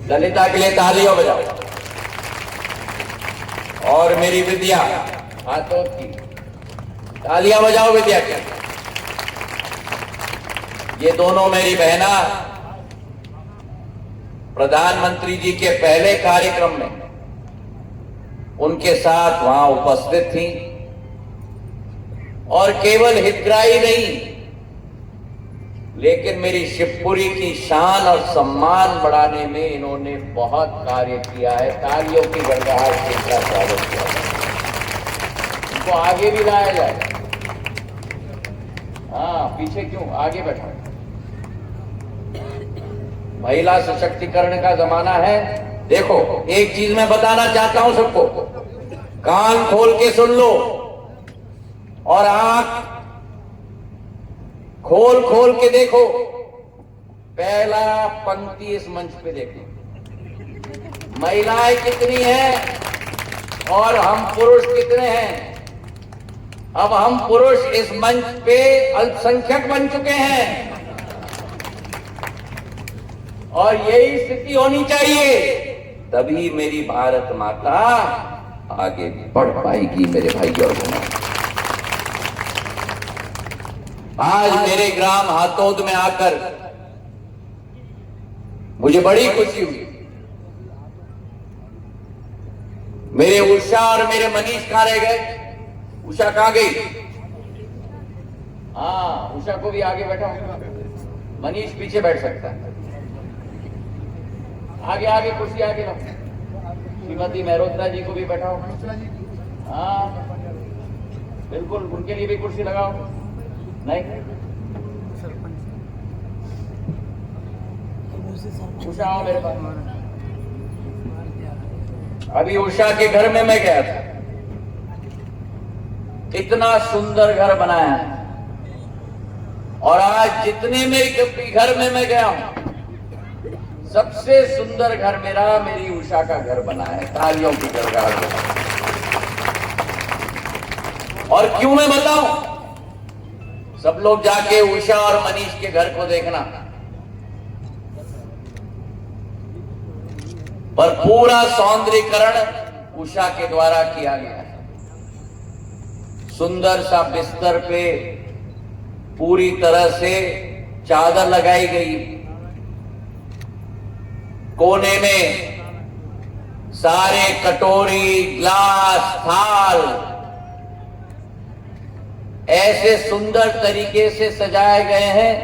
ललिता के लिए तालियां बजाओ। और मेरी विद्या हाथों की तालियां बजाओ विद्या के। ये दोनों मेरी बहना प्रधानमंत्री जी के पहले कार्यक्रम में उनके साथ वहां उपस्थित थी और केवल हितग्राही नहीं, लेकिन मेरी शिवपुरी की शान और सम्मान बढ़ाने में इन्होंने बहुत कार्य किया है। तालियों की गड़गड़ाहट से इनका स्वागत किया जाए, इनको आगे भी लाया जाए। हाँ, पीछे क्यों, आगे बैठा। महिला सशक्तिकरण का जमाना है। देखो, एक चीज मैं बताना चाहता हूं सबको, कान खोल के सुन लो और आंख खोल खोल के देखो। पहला पंक्ति इस मंच पे देखो, महिलाएं कितनी हैं और हम पुरुष कितने हैं। अब हम पुरुष इस मंच पे अल्पसंख्यक बन चुके हैं और यही स्थिति होनी चाहिए, तभी मेरी भारत माता आगे बढ़ पाएगी मेरे भाई और बहनों। आज मेरे ग्राम हातोद में आकर मुझे बड़ी खुशी हुई। मेरे उषा और मेरे मनीष कहां रह गए? उषा कहां गई? हाँ, उषा को भी आगे बैठा, मनीष पीछे बैठ सकता है। आगे आगे कुर्सी आगे लो। श्रीमती मेहरोत्रा जी को भी बैठाओ। हाँ, बिल्कुल, उनके लिए भी कुर्सी लगाओ। नहीं, उषा आओ मेरे पास। अभी उषा के घर में मैं गया था, इतना सुंदर घर बनाया है। और आज जितने मेरे घर में मैं गया हूं, सबसे सुंदर घर मेरी उषा का घर बना है। तालियों की गड़गड़ाहट। और क्यों मैं बताऊं? सब लोग जाके उषा और मनीष के घर को देखना, पर पूरा सौंदर्यीकरण उषा के द्वारा किया गया है। सुंदर सा बिस्तर पे पूरी तरह से चादर लगाई गई, कोने में सारे कटोरी, ग्लास, थाल ऐसे सुंदर तरीके से सजाए गए हैं,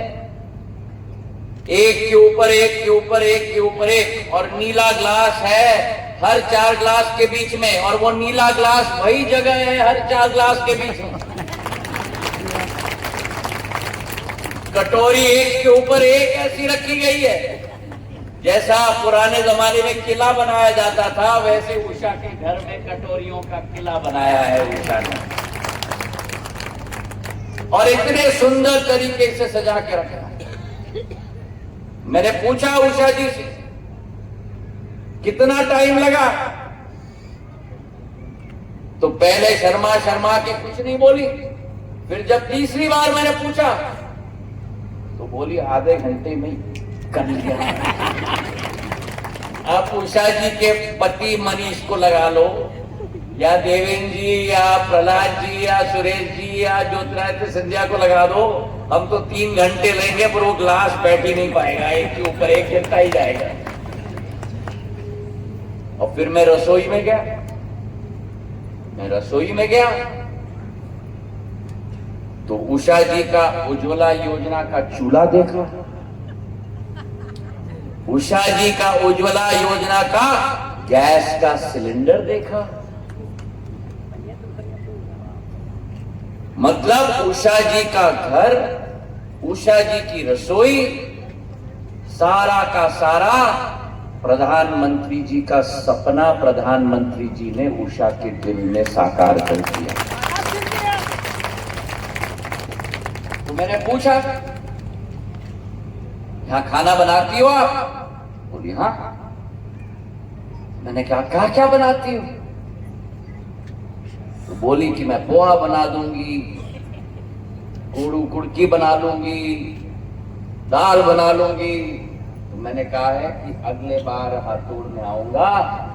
एक के ऊपर एक के ऊपर एक के ऊपर एक। और नीला ग्लास है हर 4 ग्लास के बीच में, और वो नीला ग्लास वही जगह है हर 4 ग्लास के बीच में। कटोरी एक के ऊपर एक ऐसी रखी गई है, जैसा पुराने जमाने में किला बनाया जाता था, वैसे उषा के घर में कटोरियों का किला बनाया है उषा ने। और इतने सुंदर तरीके से सजा के रखा। मैंने पूछा उषा जी से, कितना टाइम लगा? तो पहले शर्मा शर्मा के कुछ नहीं बोली। फिर जब तीसरी बार मैंने पूछा तो बोली आधे घंटे में कर लिया। आप उषा जी के पति मनीष को लगा लो, या देवेंद्र जी, या प्रहलाद जी, या सुरेश जी, या ज्योतिरादित्य सिंधिया को लगा दो, हम तो 3 घंटे लेंगे, पर वो ग्लास बैठ ही नहीं पाएगा, एक के ऊपर एक गिरता ही जाएगा। और फिर मैं रसोई में गया, तो उषा जी का उज्ज्वला योजना का चूल्हा देखा, उषा जी का उज्ज्वला योजना का गैस का सिलेंडर देखा। मतलब उषा जी का घर, उषा जी की रसोई, सारा का सारा प्रधानमंत्री जी का सपना प्रधानमंत्री जी ने उषा के दिल में साकार कर दिया। तो मैंने पूछा, यहां खाना बनाती हो आप? बोली हाँ। मैंने कहा क्या क्या बनाती हो? तो बोली कि मैं पोहा बना दूंगी, कुड़की बना लूंगी, दाल बना लूंगी। मैंने कहा है कि अगले बार हाथोड़ में आऊंगा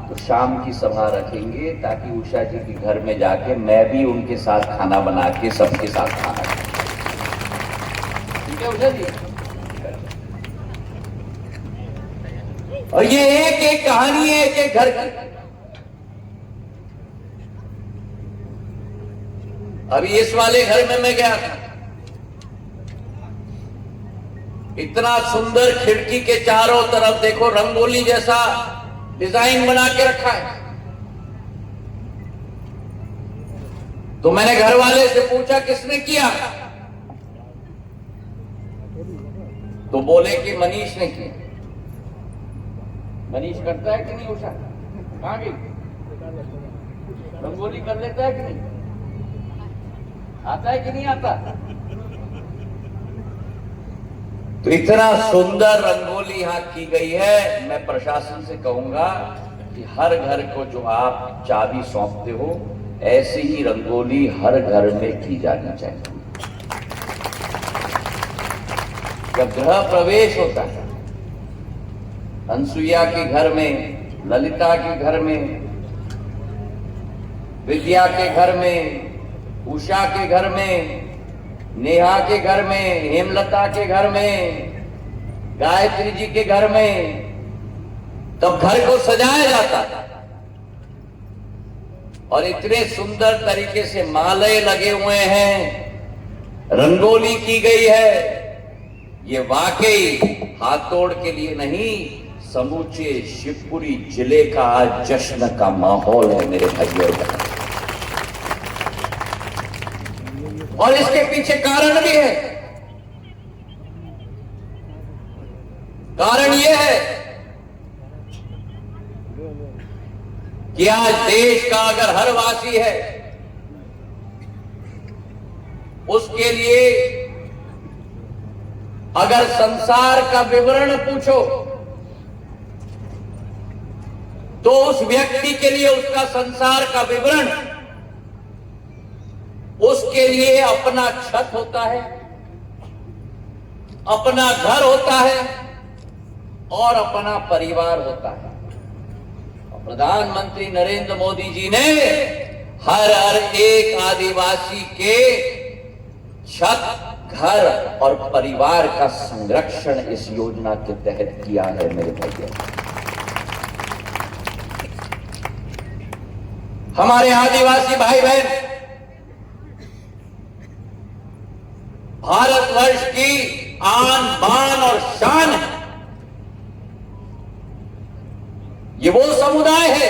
तो शाम की सभा रखेंगे ताकि उषा जी के घर में जाके मैं भी उनके साथ खाना बना के सबके साथ खाना खाऊं। ठीक है उषा जी? और ये एक एक कहानी है एक एक घर की। अभी इस वाले घर में मैं गया था, इतना सुंदर खिड़की के चारों तरफ देखो रंगोली जैसा डिजाइन बना के रखा है। तो मैंने घर वाले से पूछा किसने किया, तो बोले कि मनीष ने किया। मनीष करता है कि नहीं उषा? कहां गई? रंगोली कर लेता है कि नहीं? आता है कि नहीं आता? तो इतना सुंदर रंगोली यहां की गई है। मैं प्रशासन से कहूंगा कि हर घर को जो आप चाबी सौंपते हो ऐसी ही रंगोली हर घर में की जानी चाहिए। जब गृह प्रवेश होता है, अनसुईया के घर में, ललिता के घर में, विद्या के घर में, उषा के घर में, नेहा के घर में, हेमलता के घर में, गायत्री जी के घर में, तब घर को सजाया जाता था और इतने सुंदर तरीके से माले लगे हुए हैं, रंगोली की गई है। ये वाकई हाथोड़ के लिए नहीं, समूचे शिवपुरी जिले का आज जश्न का माहौल है मेरे भाइयों और बहनों। और इसके पीछे कारण भी है। कारण यह है कि आज देश का अगर हर वासी है, उसके लिए अगर संसार का विवरण पूछो तो उस व्यक्ति के लिए उसका संसार का विवरण, उसके लिए अपना छत होता है, अपना घर होता है और अपना परिवार होता है। प्रधानमंत्री नरेंद्र मोदी जी ने हर एक आदिवासी के छत, घर और परिवार का संरक्षण इस योजना के तहत किया है मेरे भाइयों। हमारे आदिवासी भाई बहन भारतवर्ष की आन बान और शान है। ये वो समुदाय है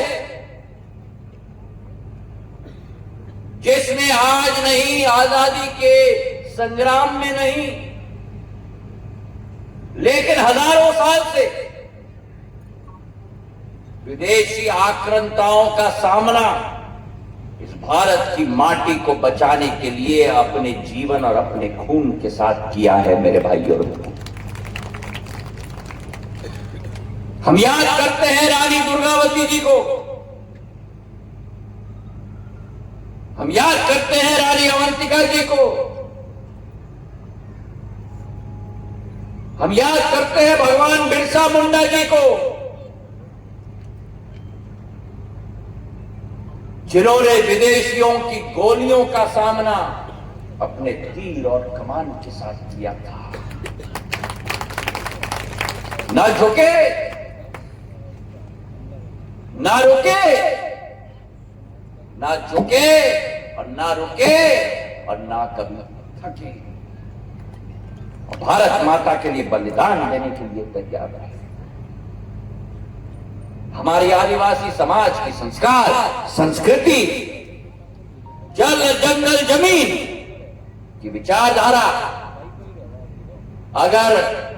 जिसने आज नहीं, आजादी के संग्राम में नहीं, लेकिन हजारों साल से विदेशी आक्रांताओं का सामना इस भारत की माटी को बचाने के लिए अपने जीवन और अपने खून के साथ किया है मेरे भाइयों। हम याद करते हैं रानी दुर्गावती जी को, हम याद करते हैं रानी अवंतिका जी को, हम याद करते हैं भगवान बिरसा मुंडा जी को, जिन्होंने विदेशियों की गोलियों का सामना अपने तीर और कमान के साथ किया था। ना झुके, ना रुके, ना झुके और ना रुके और ना कभी थके, और भारत माता के लिए बलिदान देने के लिए तैयार रहे। हमारी आदिवासी समाज की संस्कार, संस्कृति, जल जंगल जमीन की विचारधारा अगर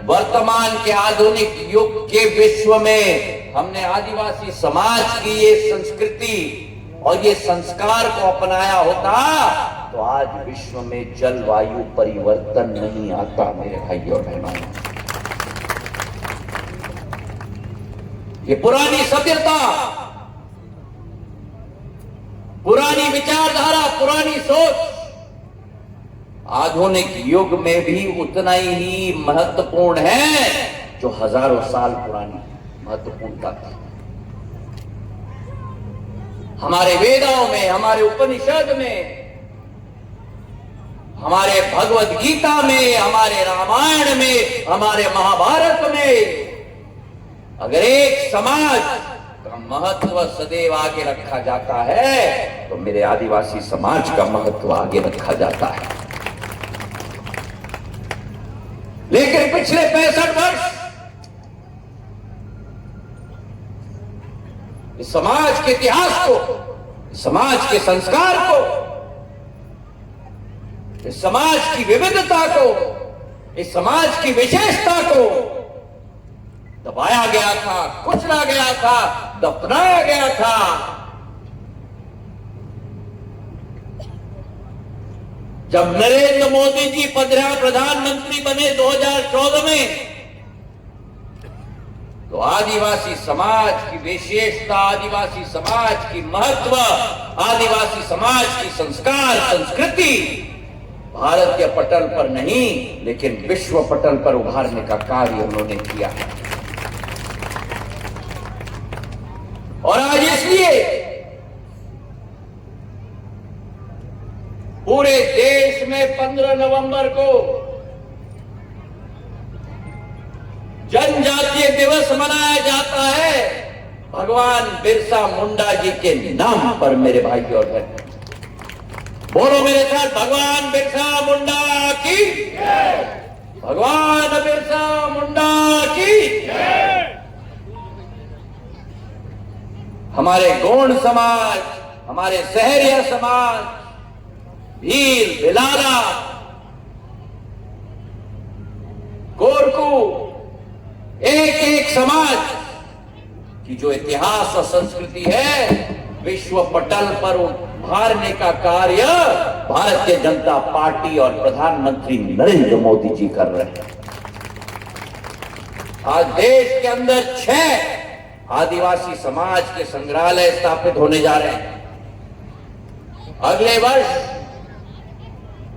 वर्तमान के आधुनिक युग के विश्व में हमने आदिवासी समाज की ये संस्कृति और ये संस्कार को अपनाया होता तो आज विश्व में जलवायु परिवर्तन नहीं आता मेरे भाइयों और बहनों। ये पुरानी सभ्यता, पुरानी विचारधारा, पुरानी सोच आधुनिक युग में भी उतना ही महत्वपूर्ण है जो हजारों साल पुरानी महत्वपूर्णता थी। हमारे वेदों में, हमारे उपनिषद में, हमारे भगवत गीता में, हमारे रामायण में, हमारे महाभारत में अगर एक समाज का महत्व सदैव आगे रखा जाता है तो मेरे आदिवासी समाज का महत्व आगे रखा जाता है। लेकिन पिछले 65 वर्ष इस समाज के इतिहास को, इस समाज के संस्कार को, इस समाज की विविधता को, इस समाज की विशेषता को दबाया गया था, कुचला गया था, दफनाया गया था। जब नरेंद्र मोदी जी प्रधानमंत्री बने 2014 में, तो आदिवासी समाज की विशेषता, आदिवासी समाज की महत्व, आदिवासी समाज की संस्कार, संस्कृति भारत के पटल पर नहीं लेकिन विश्व पटल पर उभारने का कार्य उन्होंने किया है। और आज इसलिए पूरे देश में 15 नवंबर को जनजातीय दिवस मनाया जाता है भगवान बिरसा मुंडा जी के नाम पर। मेरे भाई और बहन, बोलो मेरे साथ, भगवान बिरसा मुंडा की जय, भगवान बिरसा मुंडा की जय। हमारे गोंड समाज, हमारे सहरिया समाज, भील, भिलाला, गोरकू, एक एक समाज की जो इतिहास और संस्कृति है विश्व पटल पर उभारने का कार्य भारतीय जनता पार्टी और प्रधानमंत्री नरेंद्र मोदी जी कर रहे हैं। आज देश के अंदर 6 आदिवासी समाज के संग्रहालय स्थापित होने जा रहे हैं। अगले वर्ष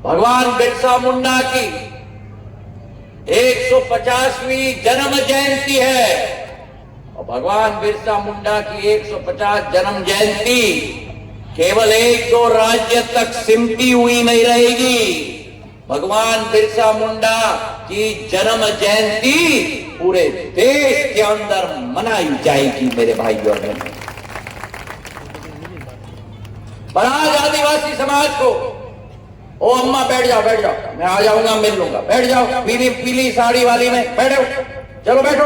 भगवान बिरसा मुंडा की 150वीं जन्म जयंती है और भगवान बिरसा मुंडा की 150 जन्म जयंती केवल 1-2 राज्य तक सिमटी हुई नहीं रहेगी। भगवान बिरसा मुंडा की जन्म जयंती पूरे देश के अंदर मनाई जाएगी मेरे भाई और बहन। पर आज आदिवासी समाज को, ओ अम्मा बैठ जाओ, बैठ जाओ, मैं आ जाऊंगा, मिल लूंगा, बैठ जाओ, पीली पीली साड़ी वाली में बैठो, चलो बैठो,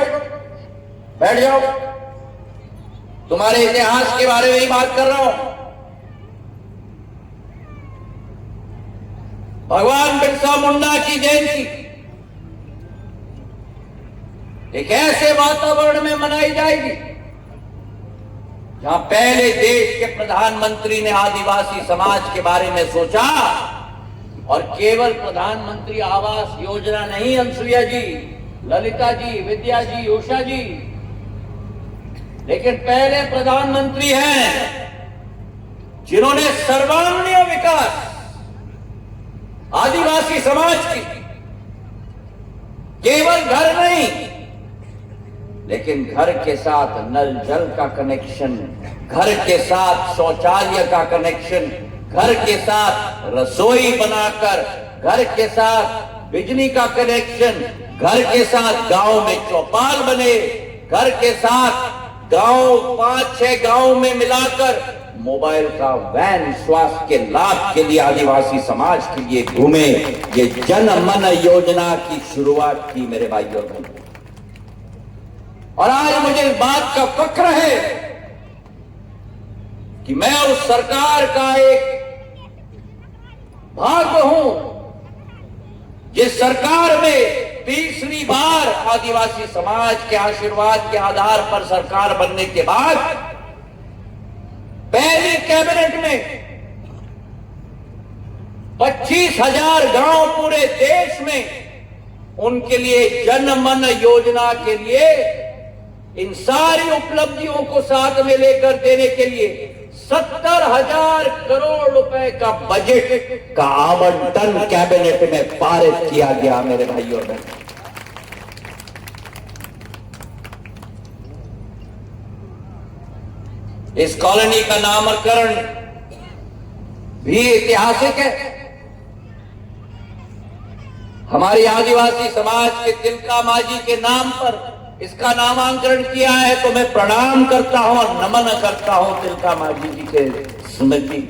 बैठ जाओ, तुम्हारे इतिहास के बारे में ही बात कर रहा हूं। भगवान बिरसा मुंडा की जयंती एक ऐसे वातावरण में मनाई जाएगी जहां पहले देश के प्रधानमंत्री ने आदिवासी समाज के बारे में सोचा। और केवल प्रधानमंत्री आवास योजना नहीं, अनसुईया जी, ललिता जी, विद्या जी, उषा जी, लेकिन पहले प्रधानमंत्री हैं जिन्होंने सर्वांगीण विकास आदिवासी समाज की, केवल घर नहीं लेकिन घर के साथ नल जल का कनेक्शन, घर के साथ शौचालय का कनेक्शन, घर के साथ रसोई बनाकर, घर के साथ बिजली का कनेक्शन, घर के साथ गांव में चौपाल बने, घर के साथ गांव 5-6 गांव में मिलाकर मोबाइल का वैन स्वास्थ्य के लाभ के लिए आदिवासी समाज के लिए घूमे। ये जन मन योजना की शुरुआत की मेरे भाइयों और बहनों। और आज मुझे इस बात का फक्र है कि मैं उस सरकार का एक भाग हूं जिस सरकार में तीसरी बार आदिवासी समाज के आशीर्वाद के आधार पर सरकार बनने के बाद पहली कैबिनेट में 25,000 गांव पूरे देश में उनके लिए जन मन योजना के लिए इन सारी उपलब्धियों को साथ में लेकर देने के लिए 70,000 करोड़ रुपए का बजट का आवंटन कैबिनेट में पारित किया गया मेरे भाई और बहन। इस कॉलोनी का नामकरण भी ऐतिहासिक है। हमारे आदिवासी समाज के तिलका मांझी के नाम पर इसका नामांकरण किया है, तो मैं प्रणाम करता हूं और नमन करता हूं तिलका मांझी जी के स्मृति।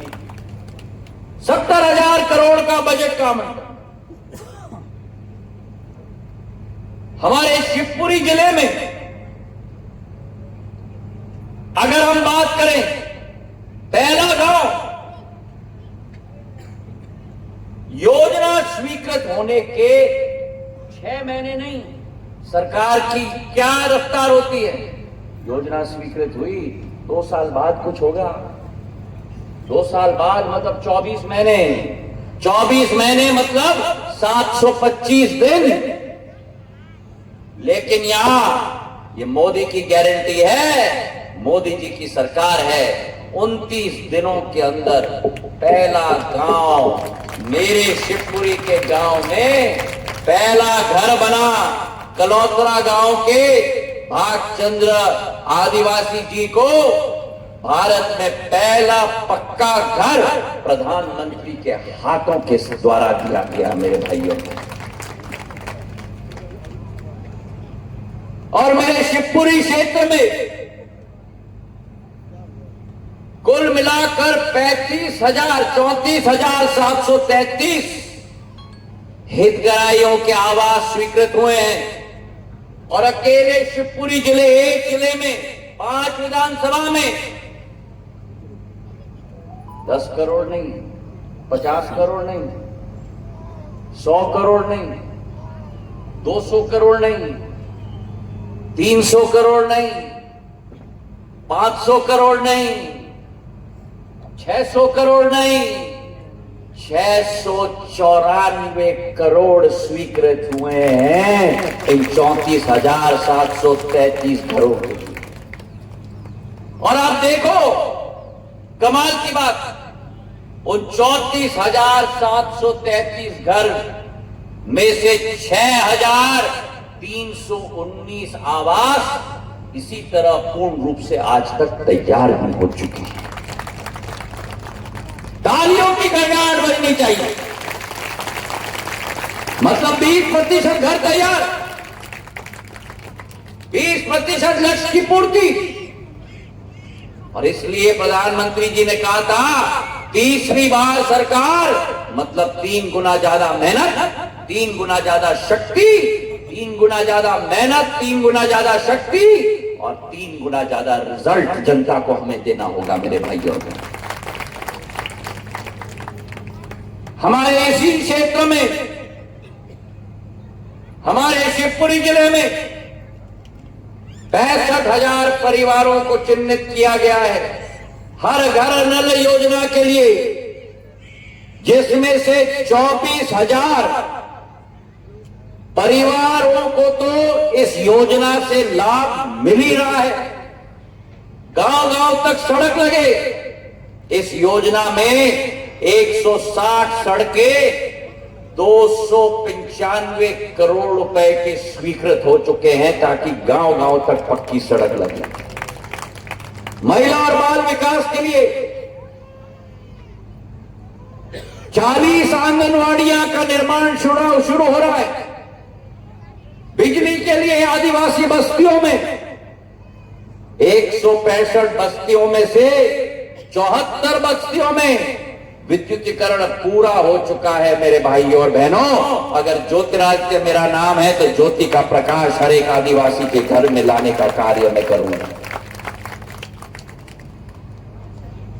70,000 करोड़ का बजट का आवंटन। हमारे शिवपुरी जिले में अगर हम बात करें, पहला गांव योजना स्वीकृत होने के 6 महीने नहीं, सरकार की क्या रफ्तार होती है। योजना स्वीकृत हुई 2 साल बाद कुछ होगा, 2 साल बाद मतलब 24 महीने, 24 महीने मतलब 725 दिन। लेकिन यहां ये मोदी की गारंटी है, मोदी जी की सरकार है। 29 दिनों के अंदर पहला गांव मेरे शिवपुरी के गांव में पहला घर बना। कलौतरा गांव के भागचंद्र आदिवासी जी को भारत में पहला पक्का घर प्रधानमंत्री के हाथों के द्वारा दिया गया मेरे भाइयों। और मेरे शिवपुरी क्षेत्र में कुल मिलाकर 34,733 हितग्राहियों के आवास स्वीकृत हुए हैं। और अकेले शिवपुरी जिले, एक जिले में 5 विधानसभा में 10 करोड़ नहीं, 50 करोड़ नहीं, 100 करोड़ नहीं, 200 करोड़ नहीं, 300 करोड़ नहीं, 500 करोड़ नहीं, 600 करोड़ नहीं, 694 करोड़ स्वीकृत हुए हैं इन 34,733 घरों के लिए। और आप देखो कमाल की बात, उन 34,733 घर में से 6,319 आवास इसी तरह पूर्ण रूप से आज तक तैयार भी हो चुकी है। तालियों की गड़गड़ाहट बजनी चाहिए। मतलब 20% घर तैयार, 20% लक्ष्य की पूर्ति। और इसलिए प्रधानमंत्री जी ने कहा था, तीसरी बार सरकार मतलब 3 गुना ज्यादा मेहनत, 3 गुना ज्यादा शक्ति, 3 गुना ज्यादा मेहनत, 3 गुना ज्यादा शक्ति और 3 गुना ज्यादा रिजल्ट जनता को हमें देना होगा मेरे भाइयों। हमारे इसी क्षेत्र में, हमारे शिवपुरी जिले में 65,000 परिवारों को चिन्हित किया गया है हर घर नल योजना के लिए, जिसमें से 24,000 परिवारों को तो इस योजना से लाभ मिल ही रहा है। गांव-गांव तक सड़क लगे। इस योजना में 160 सड़कें 295 करोड़ रुपए के स्वीकृत हो चुके हैं ताकि गांव-गांव तक पक्की सड़क लगे। महिला और बाल विकास के लिए 40 आंगनवाड़ियां का निर्माण शुरू हो रहा है। बिजली के लिए आदिवासी बस्तियों में 165 बस्तियों में से 74 बस्तियों में विद्युतीकरण पूरा हो चुका है मेरे भाइयों और बहनों। अगर ज्योतिरादित्य मेरा नाम है तो ज्योति का प्रकाश हर एक आदिवासी के घर में लाने का कार्य मैं करूंगा।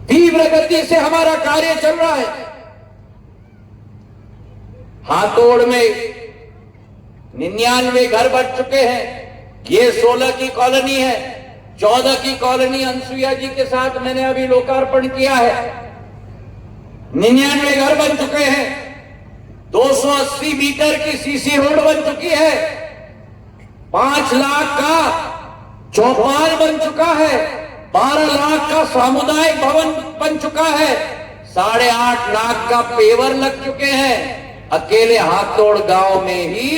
तीव्र गति से हमारा कार्य चल रहा है। हाथोड़ में 99 घर बन चुके हैं। ये 16 की कॉलोनी है। 14 की कॉलोनी अनसुईया जी के साथ मैंने अभी लोकार्पण किया है। 99 घर बन चुके हैं। 280 मीटर की सीसी रोड बन चुकी है। 5 लाख का चौपाल बन चुका है। 12 लाख का सामुदायिक भवन बन चुका है। 8.5 लाख का पेवर लग चुके हैं। अकेले हाथोड़ गांव में ही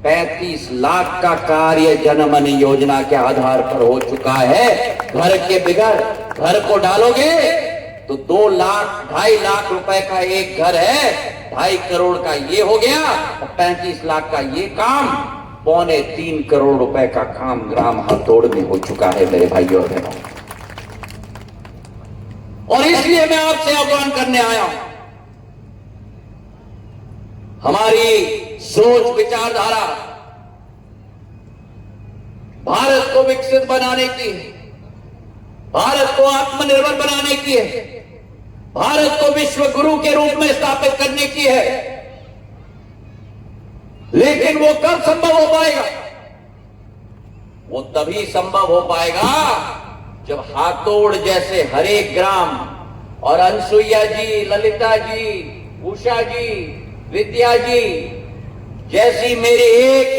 35 लाख का कार्य जनमन योजना के आधार पर हो चुका है। घर के बगैर घर को डालोगे तो 2 लाख 2.5 लाख रुपए का एक घर है, 2.5 करोड़ का ये हो गया, और 35 लाख का ये काम 2.25 करोड़ रुपए का काम ग्राम हथौड़ में हो चुका है मेरे भाइयों और बहनों। और इसलिए मैं आपसे आह्वान करने आया हूं, हमारी सोच विचारधारा भारत को विकसित बनाने की है, भारत को आत्मनिर्भर बनाने की है, भारत को विश्व गुरु के रूप में स्थापित करने की है। लेकिन वो कब संभव हो पाएगा? वो तभी संभव हो पाएगा जब हाथोड़ जैसे हरेक ग्राम और अनसुईया जी, ललिता जी, उषा जी, विद्या जी जैसी मेरी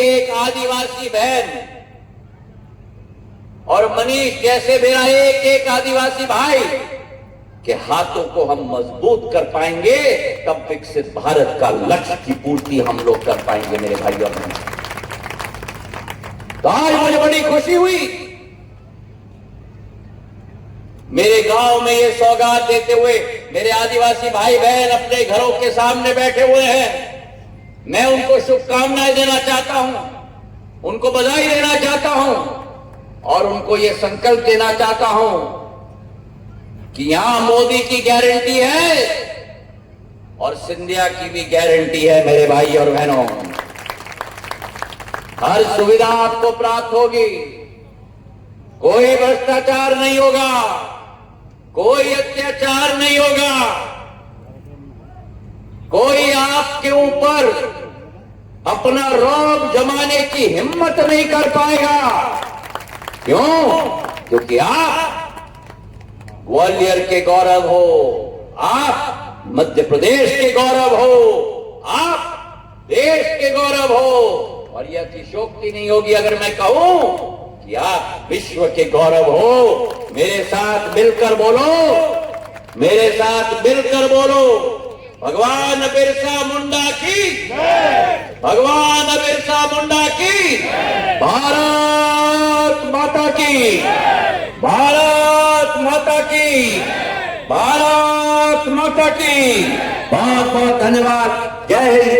एक आदिवासी बहन और मनीष जैसे मेरा एक आदिवासी भाई के हाथों को हम मजबूत कर पाएंगे, तब विकसित भारत का लक्ष्य की पूर्ति हम लोग कर पाएंगे मेरे भाइयों और बहनों। तो आज मुझे बड़ी खुशी हुई, मेरे गांव में ये सौगात देते हुए मेरे आदिवासी भाई बहन अपने घरों के सामने बैठे हुए हैं। मैं उनको शुभकामनाएं देना चाहता हूं, उनको बधाई देना चाहता हूं और उनको ये संकल्प देना चाहता हूं कि यहां मोदी की गारंटी है और सिंधिया की भी गारंटी है मेरे भाई और बहनों। हर सुविधा आपको प्राप्त होगी, कोई भ्रष्टाचार नहीं होगा, कोई अत्याचार नहीं होगा, कोई आपके ऊपर अपना रौब जमाने की हिम्मत नहीं कर पाएगा। क्यों? क्योंकि आप ग्वालियर के गौरव हो, आप मध्य प्रदेश के गौरव हो, आप देश के गौरव हो। और यह अतिशयोक्ति नहीं होगी अगर मैं कहूं कि आप विश्व के गौरव हो। मेरे साथ मिलकर बोलो, मेरे साथ मिलकर बोलो, भगवान बिरसा मुंडा की जय, भगवान बिरसा मुंडा की जय, भारत माता की जय, भारत माता की जय, भारत माता की। बहुत बहुत धन्यवाद। जय हिंद।